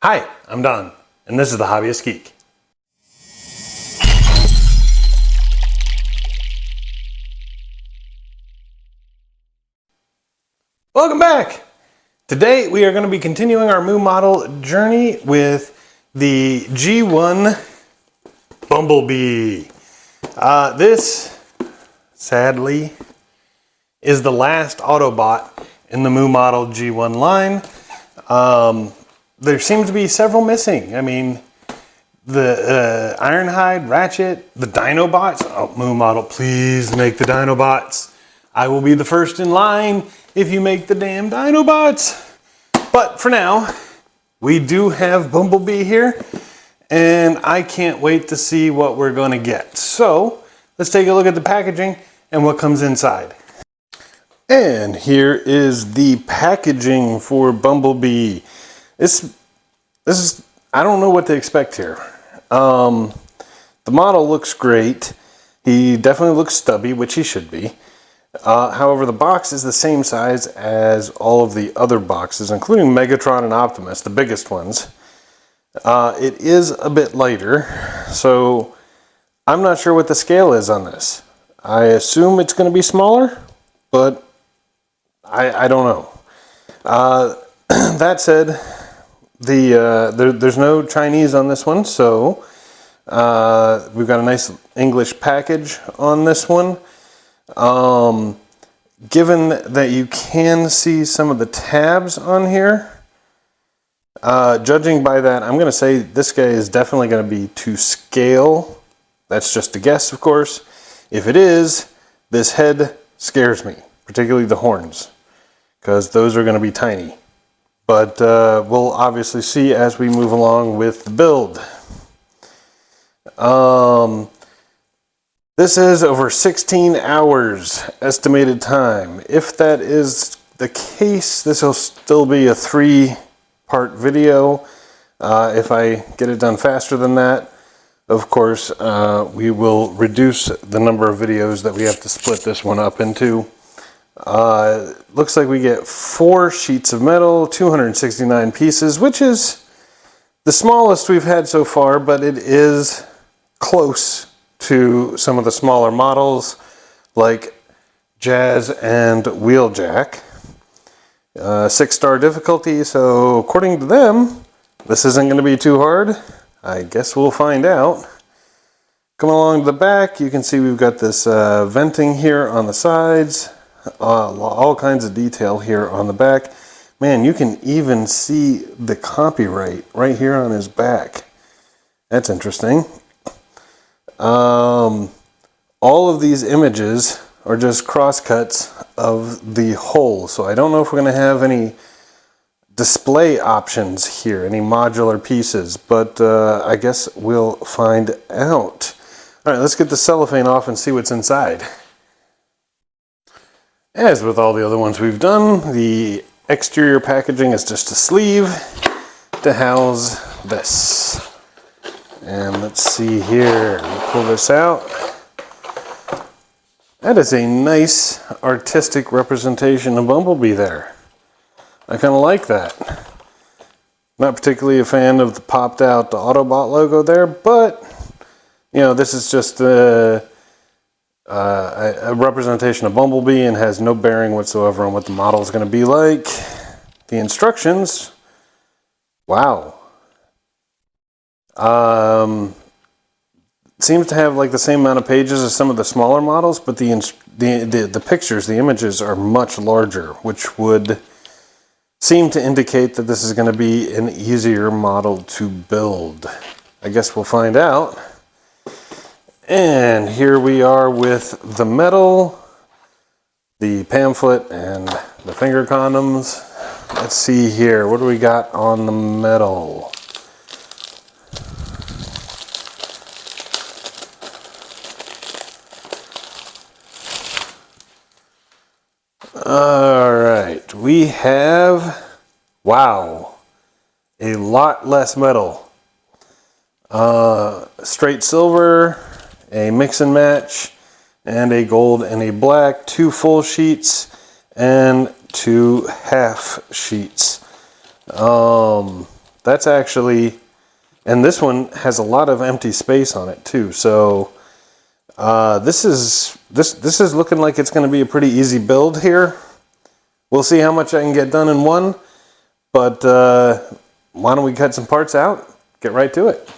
Hi, I'm Don, and this is the Hobbyist Geek. Welcome back! Today we are going to be continuing our Moo model journey with the G1 Bumblebee. This, sadly, is the last Autobot in the Moo model G1 line. There seem to be several missing. I mean, the Ironhide, Ratchet, the Dinobots. Oh, Moo model, please make the Dinobots. I will be the first in line if you make the damn Dinobots. But for now, we do have Bumblebee here, and I can't wait to see what we're going to get. So let's take a look at the packaging and what comes inside. And here is the packaging for Bumblebee. This is, I don't know what to expect here. The model looks great. He definitely looks stubby, which he should be. However, the box is the same size as all of the other boxes, including Megatron and Optimus, the biggest ones. It is a bit lighter, so I'm not sure what the scale is on this. I assume it's going to be smaller, but I don't know. That said, there's no Chinese on this one, so we've got a nice English package on this one. Given that you can see some of the tabs on here, judging by that, I'm going to say this guy is definitely going to be to scale. That's just a guess, of course. If it is, this head scares me, particularly the horns, because those are going to be tiny. But we'll obviously see as we move along with the build. This is over 16 hours estimated time. If that is the case, this will still be a 3-part video. If I get it done faster than that, of course, we will reduce the number of videos that we have to split this one up into. Looks like we get 4 sheets of metal, 269 pieces, which is the smallest we've had so far, but it is close to some of the smaller models like Jazz and Wheeljack. 6-star difficulty, so according to them, this isn't going to be too hard. I guess we'll find out. Coming along to the back, you can see we've got this venting here on the sides. All kinds of detail here on the back. Man, you can even see the copyright right here on his back. That's interesting. All of these images are just crosscuts of the whole, so I don't know if we're going to have any display options here, any modular pieces, but I guess we'll find out. All right, let's get the cellophane off and see what's inside. As with all the other ones we've done, the exterior packaging is just a sleeve to house this. And let's see here, we'll pull this out. That is a nice artistic representation of Bumblebee there. I kind of like that. Not particularly a fan of the popped out Autobot logo there, but you know, this is just a representation of Bumblebee and has no bearing whatsoever on what the model is going to be like. The instructions, wow. Seems to have like the same amount of pages as some of the smaller models, but the pictures, the images are much larger, which would seem to indicate that this is going to be an easier model to build. I guess we'll find out. And here we are with the metal, the pamphlet, and the finger condoms. Let's see here, what do we got on the metal? All right, we have, wow, a lot less metal. Straight silver, a mix and match, and a gold and a black, 2 full sheets and 2 half sheets. that's actually, and this one has a lot of empty space on it too. So this is looking like it's going to be a pretty easy build here. We'll see how much I can get done in one, but why don't we cut some parts out, get right to it.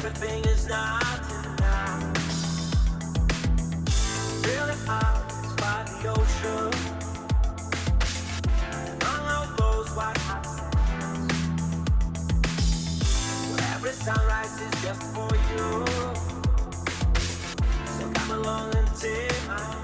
Everything is not enough. Really hard, it's by the ocean. Among all those white hot sands, where every sunrise is just for you. So come along and take my hand.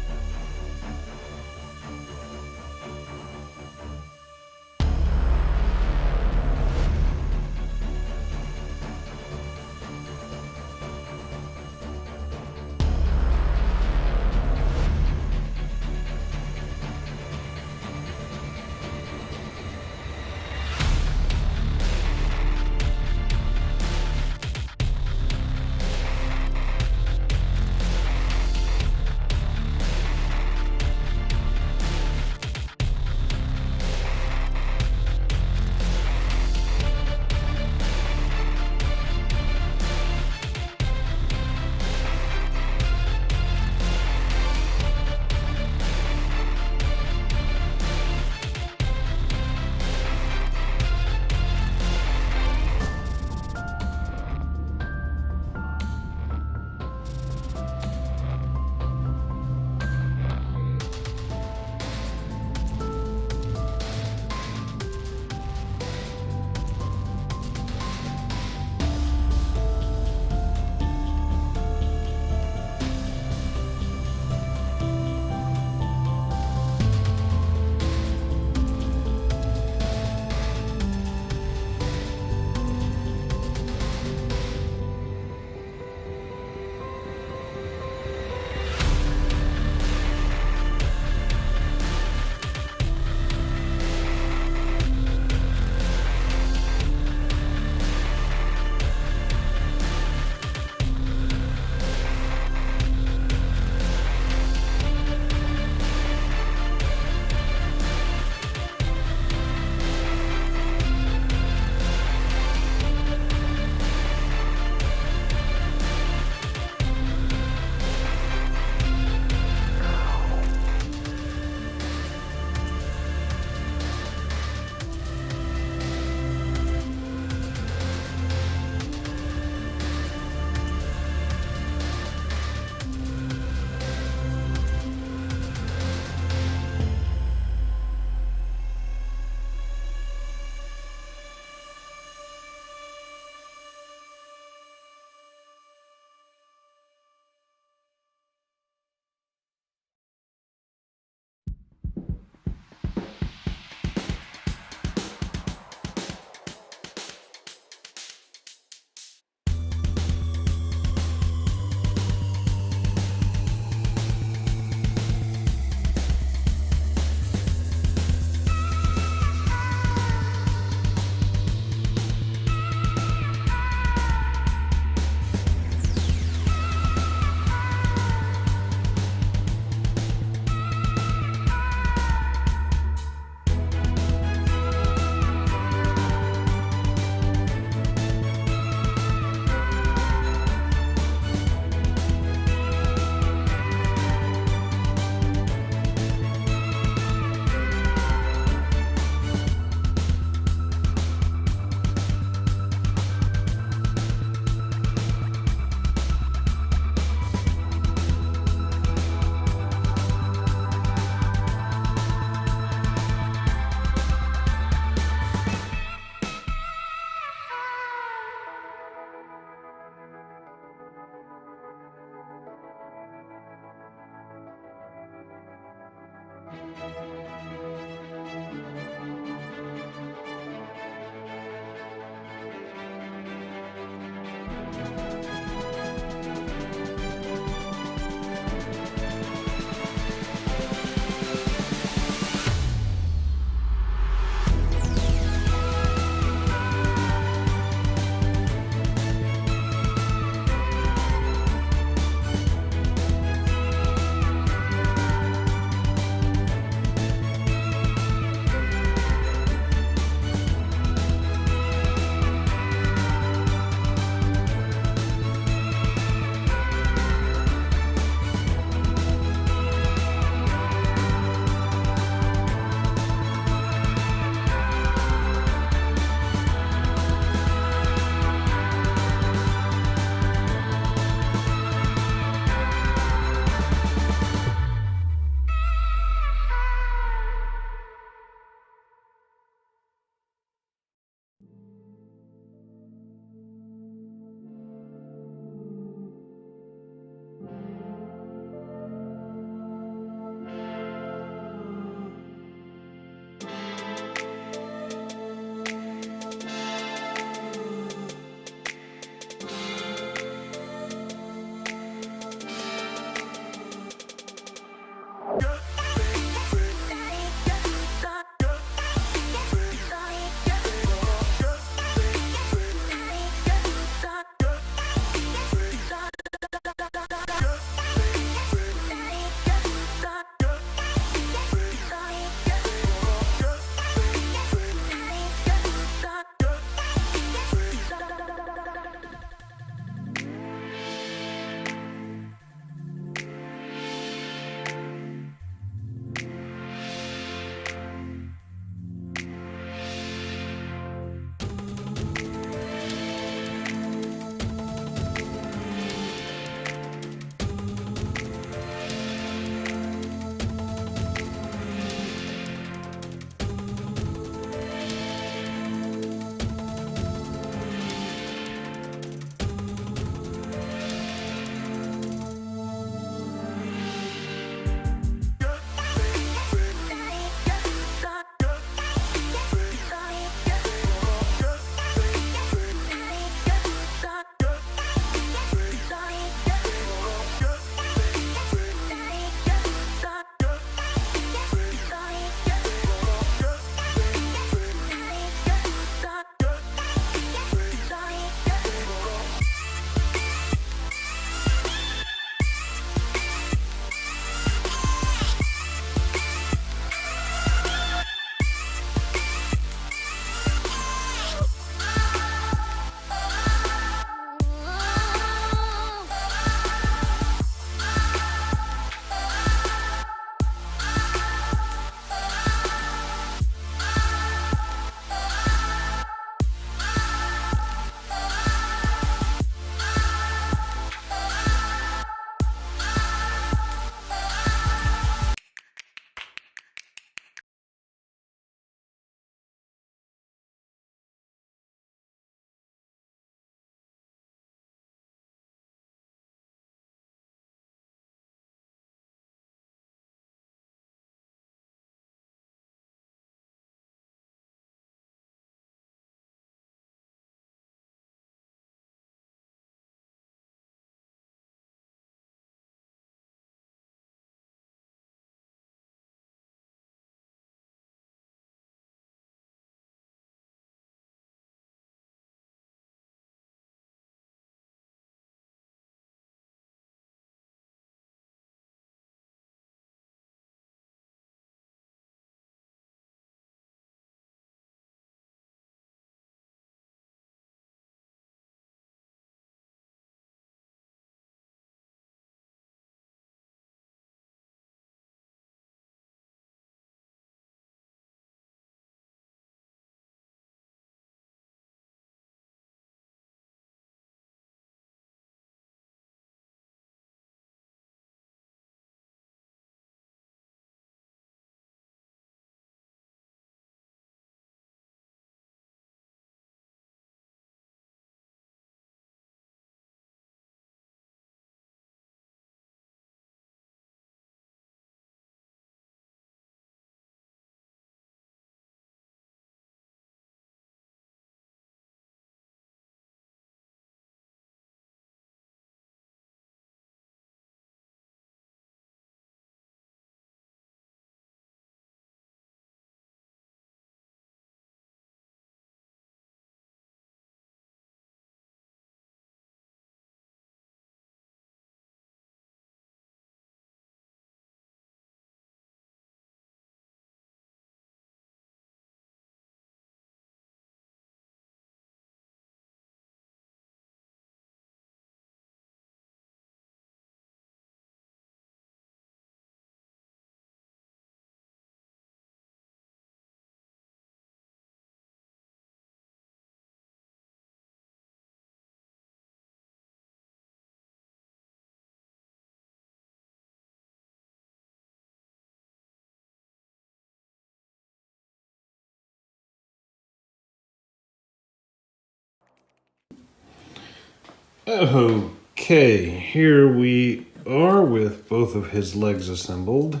Okay, here we are with both of his legs assembled.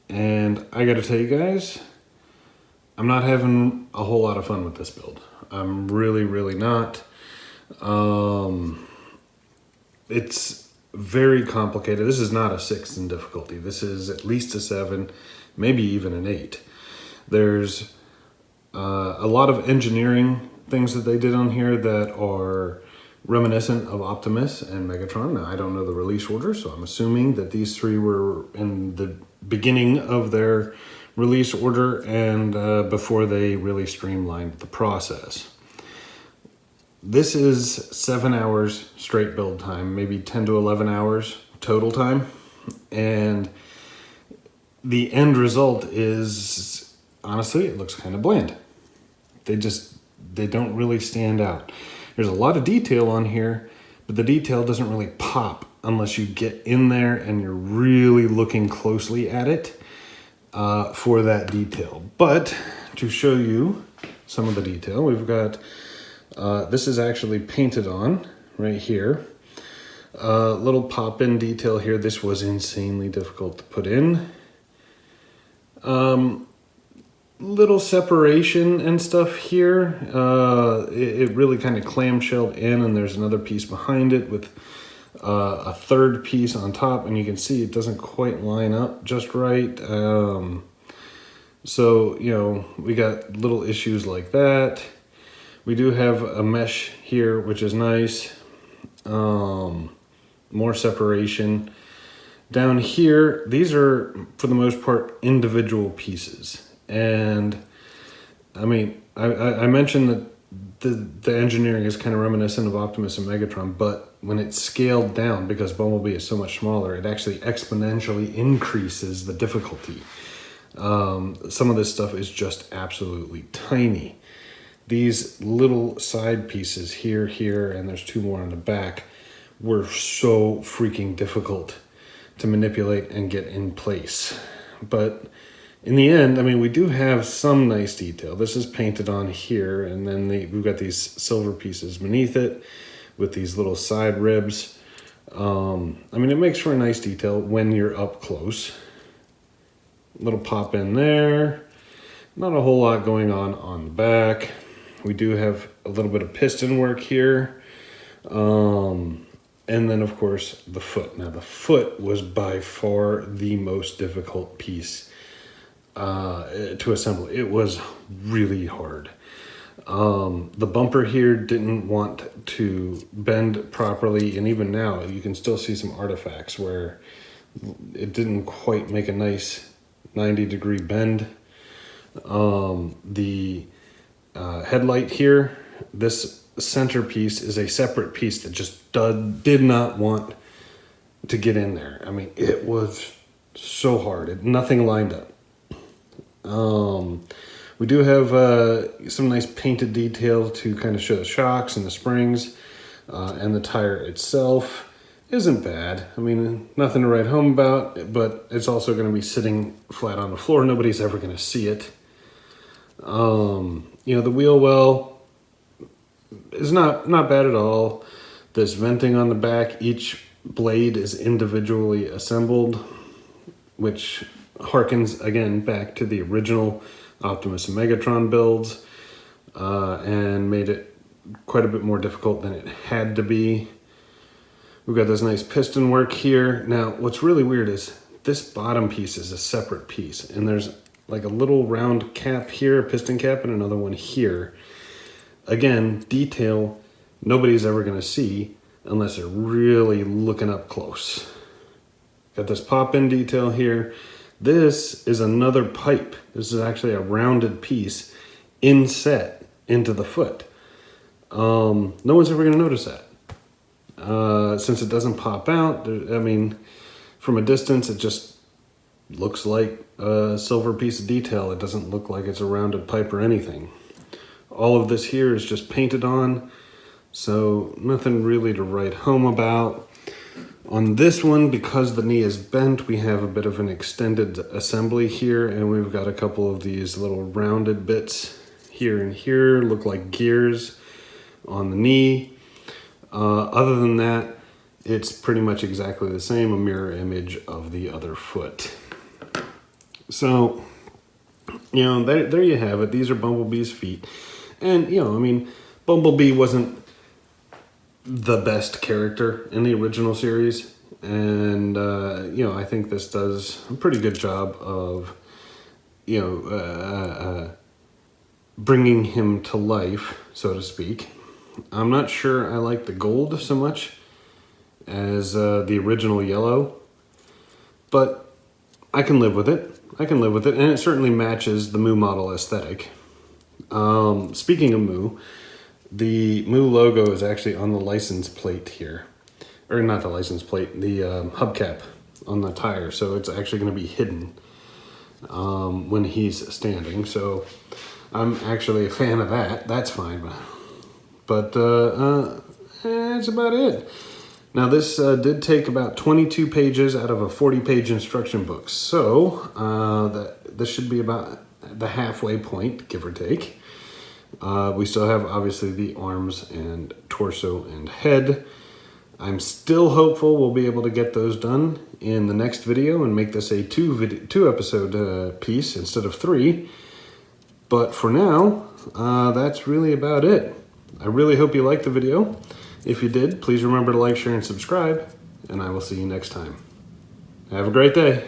And I gotta tell you guys, I'm not having a whole lot of fun with this build. I'm really not. It's very complicated. This is not a 6 in difficulty. This is at least a 7, maybe even an 8. There's a lot of engineering things that they did on here that are reminiscent of Optimus and Megatron. Now, I don't know the release order, so I'm assuming that these three were in the beginning of their release order and before they really streamlined the process. This is 7 hours straight build time, maybe 10 to 11 hours total time. And the end result is, honestly, it looks kind of bland. They don't really stand out. There's a lot of detail on here, but the detail doesn't really pop unless you get in there and you're really looking closely at it for that detail. But to show you some of the detail, we've got, this is actually painted on right here. Little pop-in detail here. This was insanely difficult to put in. Little separation and stuff here. It really kind of clamshelled in, and there's another piece behind it with a third piece on top, and you can see it doesn't quite line up just right. So, you know, we got little issues like that. We do have a mesh here, which is nice. More separation. Down here, these are, for the most part, individual pieces. And, I mean, I mentioned that the engineering is kind of reminiscent of Optimus and Megatron, but when it's scaled down, because Bumblebee is so much smaller, it actually exponentially increases the difficulty. Some of this stuff is just absolutely tiny. These little side pieces here, and there's 2 more on the back, were so freaking difficult to manipulate and get in place. But in the end, I mean, we do have some nice detail. This is painted on here, and then we've got these silver pieces beneath it with these little side ribs. I mean, it makes for a nice detail when you're up close. Little pop in there. Not a whole lot going on the back. We do have a little bit of piston work here. And then, of course, the foot. Now, the foot was by far the most difficult piece to assemble. It was really hard. The bumper here didn't want to bend properly, and even now you can still see some artifacts where it didn't quite make a nice 90-degree bend. The headlight here, this centerpiece is a separate piece that just did not want to get in there. I mean, it was so hard. Nothing lined up. We do have some nice painted detail to kind of show the shocks and the springs, and the tire itself isn't bad. I mean, nothing to write home about, but it's also going to be sitting flat on the floor. Nobody's ever going to see it. You know, the wheel well is not bad at all. This venting on the back, each blade is individually assembled, which harkens again back to the original Optimus and Megatron builds, and made it quite a bit more difficult than it had to be. We've got this nice piston work here. Now, what's really weird is this bottom piece is a separate piece, and there's like a little round cap here, a piston cap, and another one here. Again, detail nobody's ever going to see unless they're really looking up close. Got this pop-in detail here. This is another pipe. This is actually a rounded piece inset into the foot. No one's ever going to notice that. Since it doesn't pop out, I mean, from a distance, it just looks like a silver piece of detail. It doesn't look like it's a rounded pipe or anything. All of this here is just painted on, so nothing really to write home about. On this one, because the knee is bent, we have a bit of an extended assembly here, and we've got a couple of these little rounded bits here and here, look like gears on the knee. Other than that, it's pretty much exactly the same, a mirror image of the other foot. So, you know, there you have it. These are Bumblebee's feet. And, you know, I mean, Bumblebee wasn't the best character in the original series. And, you know, I think this does a pretty good job of, you know, bringing him to life, so to speak. I'm not sure I like the gold so much as the original yellow, but I can live with it. I can live with it, and it certainly matches the Moo model aesthetic. Speaking of Moo, the Moo logo is actually on the license plate here. Or not the license plate, the hubcap on the tire, so it's actually going to be hidden when he's standing. So I'm actually a fan of that. That's fine. But that's about it. Now this did take about 22 pages out of a 40-page instruction book. So this should be about the halfway point, give or take. We still have obviously the arms and torso and head. I'm still hopeful we'll be able to get those done in the next video and make this a two episode piece instead of 3. But for now, that's really about it. I really hope you liked the video. If you did, please remember to like, share, and subscribe, and I will see you next time. Have a great day.